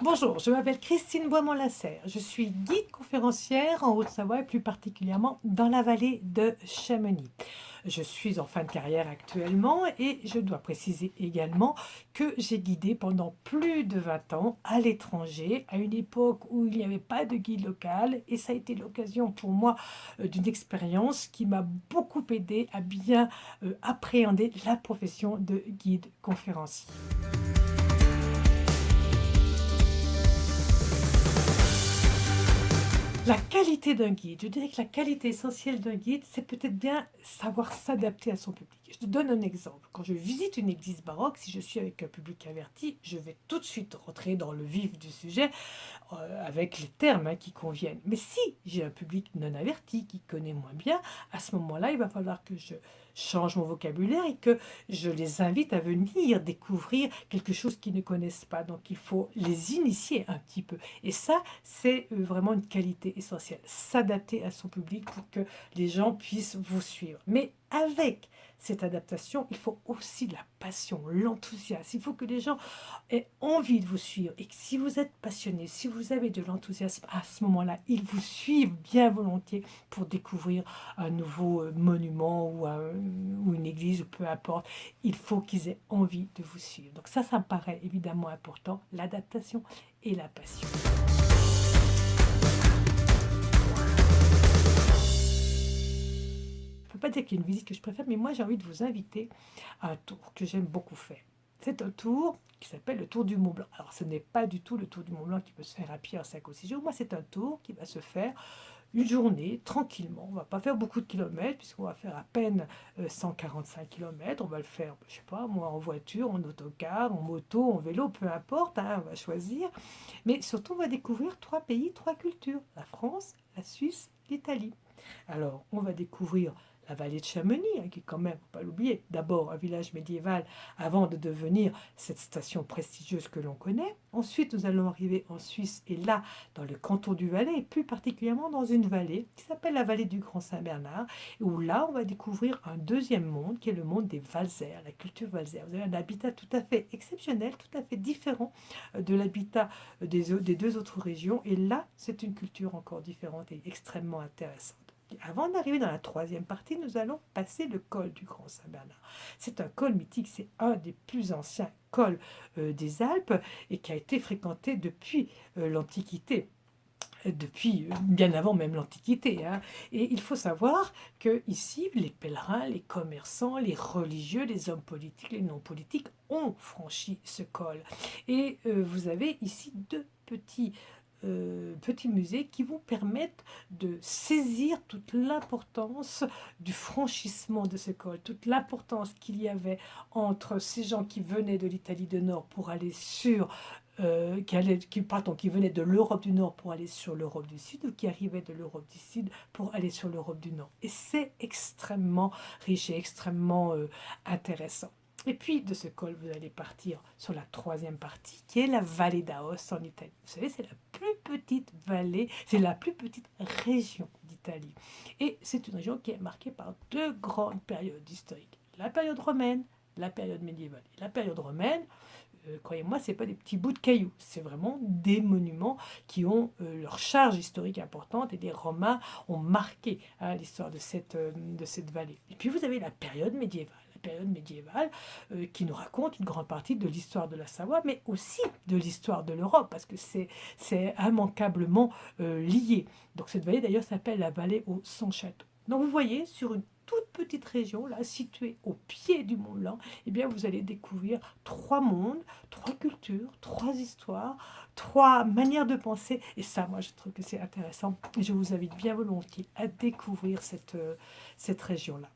Bonjour, je m'appelle Christine Boismont-Lasserre. Je suis guide conférencière en Haute-Savoie et plus particulièrement dans la vallée de Chamonix. Je suis en fin de carrière actuellement et je dois préciser également que j'ai guidé pendant plus de 20 ans à l'étranger, à une époque où il n'y avait pas de guide local, et ça a été l'occasion pour moi d'une expérience qui m'a beaucoup aidé à bien appréhender la profession de guide conférencier. La qualité d'un guide, je dirais que la qualité essentielle d'un guide, c'est peut-être bien savoir s'adapter à son public. Je te donne un exemple. Quand je visite une église baroque, si je suis avec un public averti, je vais tout de suite rentrer dans le vif du sujet avec les termes qui conviennent. Mais si j'ai un public non averti qui connaît moins bien, à ce moment-là, il va falloir que je change mon vocabulaire et que je les invite à venir découvrir quelque chose qu'ils ne connaissent pas. Donc il faut les initier un petit peu. Et ça, c'est vraiment une qualité essentielle. S'adapter à son public pour que les gens puissent vous suivre. Mais avec cette adaptation, il faut aussi de la passion, l'enthousiasme. Il faut que les gens aient envie de vous suivre. Et que si vous êtes passionné, si vous avez de l'enthousiasme, à ce moment-là, ils vous suivent bien volontiers pour découvrir un nouveau monument ou une église, ou peu importe. Il faut qu'ils aient envie de vous suivre. Donc ça me paraît évidemment important, l'adaptation et la passion. Je ne peux pas dire qu'il y a une visite que je préfère, mais moi j'ai envie de vous inviter à un tour que j'aime beaucoup faire. C'est un tour qui s'appelle le Tour du Mont Blanc. Alors ce n'est pas du tout le Tour du Mont Blanc qui peut se faire à pied en 5 ou 6 jours. Moi c'est un tour qui va se faire une journée tranquillement. On ne va pas faire beaucoup de kilomètres puisqu'on va faire à peine 145 kilomètres. On va le faire, je sais pas, moi en voiture, en autocar, en moto, en vélo, peu importe, on va choisir. Mais surtout on va découvrir 3 pays, 3 cultures, la France, la Suisse, l'Italie. Alors on va découvrir la vallée de Chamonix, qui est quand même, faut pas l'oublier, d'abord un village médiéval avant de devenir cette station prestigieuse que l'on connaît. Ensuite, nous allons arriver en Suisse et là, dans le canton du Valais, et plus particulièrement dans une vallée qui s'appelle la vallée du Grand Saint-Bernard, où là, on va découvrir un deuxième monde qui est le monde des Valsaires, la culture valsaire. Vous avez un habitat tout à fait exceptionnel, tout à fait différent de l'habitat des deux autres régions, et là, c'est une culture encore différente et extrêmement intéressante. Avant d'arriver dans la troisième partie, nous allons passer le col du Grand Saint-Bernard. C'est un col mythique, c'est un des plus anciens cols des Alpes et qui a été fréquenté depuis l'Antiquité. Depuis bien avant même l'Antiquité. Et il faut savoir que ici, les pèlerins, les commerçants, les religieux, les hommes politiques, les non-politiques ont franchi ce col. Et vous avez ici deux petits musées qui vous permettent de saisir toute l'importance du franchissement de ce col, toute l'importance qu'il y avait entre ces gens qui venaient de l'Italie du Nord pour aller qui venaient de l'Europe du Nord pour aller sur l'Europe du Sud, ou qui arrivaient de l'Europe du Sud pour aller sur l'Europe du Nord. Et c'est extrêmement riche et extrêmement intéressant. Et puis de ce col, vous allez partir sur la troisième partie, qui est la vallée d'Aoste en Italie. Vous savez, c'est la plus petite vallée, c'est la plus petite région d'Italie. Et c'est une région qui est marquée par deux grandes périodes historiques. La période romaine, la période médiévale. Et la période romaine, croyez-moi, ce n'est pas des petits bouts de cailloux, c'est vraiment des monuments qui ont leur charge historique importante, et les Romains ont marqué l'histoire de cette vallée. Et puis vous avez la période médiévale. Qui nous raconte une grande partie de l'histoire de la Savoie, mais aussi de l'histoire de l'Europe, parce que c'est immanquablement lié. Donc cette vallée d'ailleurs s'appelle la vallée aux 100 châteaux. Donc vous voyez, sur une toute petite région, là, située au pied du Mont Blanc, eh bien, vous allez découvrir 3 mondes, 3 cultures, 3 histoires, 3 manières de penser. Et ça, moi, je trouve que c'est intéressant. Et je vous invite bien volontiers à découvrir cette région-là.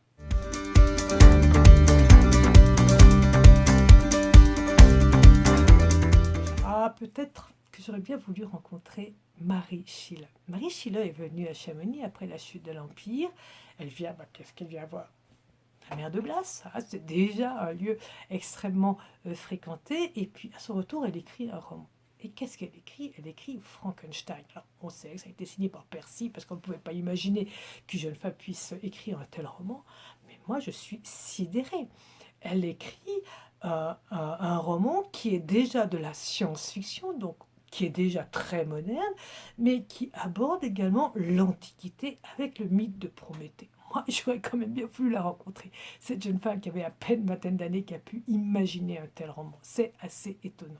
Peut-être que j'aurais bien voulu rencontrer Marie Schiller. Marie Schiller est venue à Chamonix après la chute de l'Empire. Elle vient, qu'est-ce qu'elle vient voir? La mer de glace, c'est déjà un lieu extrêmement fréquenté. Et puis à son retour, elle écrit un roman. Et qu'est-ce qu'elle écrit? Elle écrit Frankenstein. Alors, on sait que ça a été signé par Percy, parce qu'on ne pouvait pas imaginer qu'une jeune femme puisse écrire un tel roman. Mais moi, je suis sidérée. Elle écrit un roman qui est déjà de la science-fiction, donc qui est déjà très moderne, mais qui aborde également l'Antiquité avec le mythe de Prométhée. Moi, j'aurais quand même bien voulu la rencontrer. Cette jeune femme qui avait à peine une vingtaine d'années, qui a pu imaginer un tel roman. C'est assez étonnant.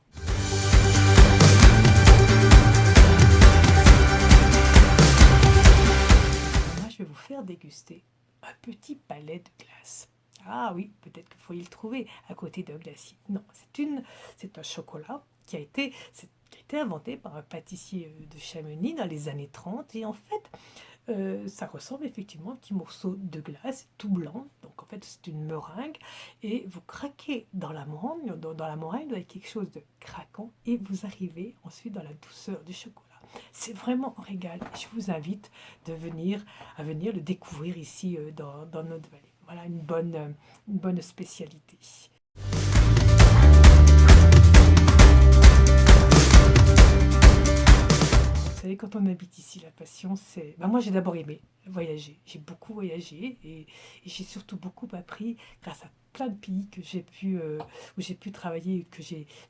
Moi, je vais vous faire déguster un petit palais de glace. Ah oui, peut-être que vous pourriez le trouver à côté d'un glacier. Non, c'est un chocolat qui a été inventé par un pâtissier de Chamonix dans les années 30. Et en fait, ça ressemble effectivement à un petit morceau de glace tout blanc. Donc en fait, c'est une meringue. Et vous craquez dans la meringue, dans la meringue, avec quelque chose de craquant. Et vous arrivez ensuite dans la douceur du chocolat. C'est vraiment un régal. Je vous invite à venir le découvrir ici dans notre vallée. Voilà une bonne spécialité. Vous savez, quand on habite ici, la passion, c'est... Ben moi, j'ai d'abord aimé voyager. J'ai beaucoup voyagé et j'ai surtout beaucoup appris grâce à plein de pays où j'ai pu travailler,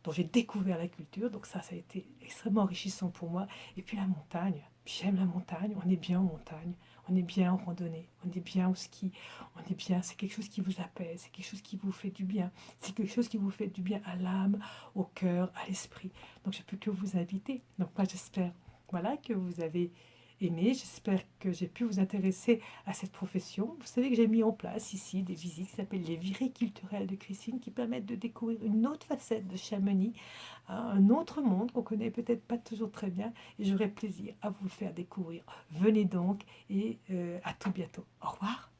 dont j'ai découvert la culture. Donc ça a été extrêmement enrichissant pour moi. Et puis la montagne. J'aime la montagne. On est bien en montagne. On est bien en randonnée. On est bien au ski. On est bien. C'est quelque chose qui vous apaise. C'est quelque chose qui vous fait du bien. C'est quelque chose qui vous fait du bien à l'âme, au cœur, à l'esprit. Donc je ne peux que vous inviter. Donc moi, j'espère que vous avez aimé. J'espère que j'ai pu vous intéresser à cette profession. Vous savez que j'ai mis en place ici des visites qui s'appellent les virées culturelles de Christine, qui permettent de découvrir une autre facette de Chamonix, un autre monde qu'on connaît peut-être pas toujours très bien. Et j'aurai plaisir à vous le faire découvrir. Venez donc et à tout bientôt. Au revoir.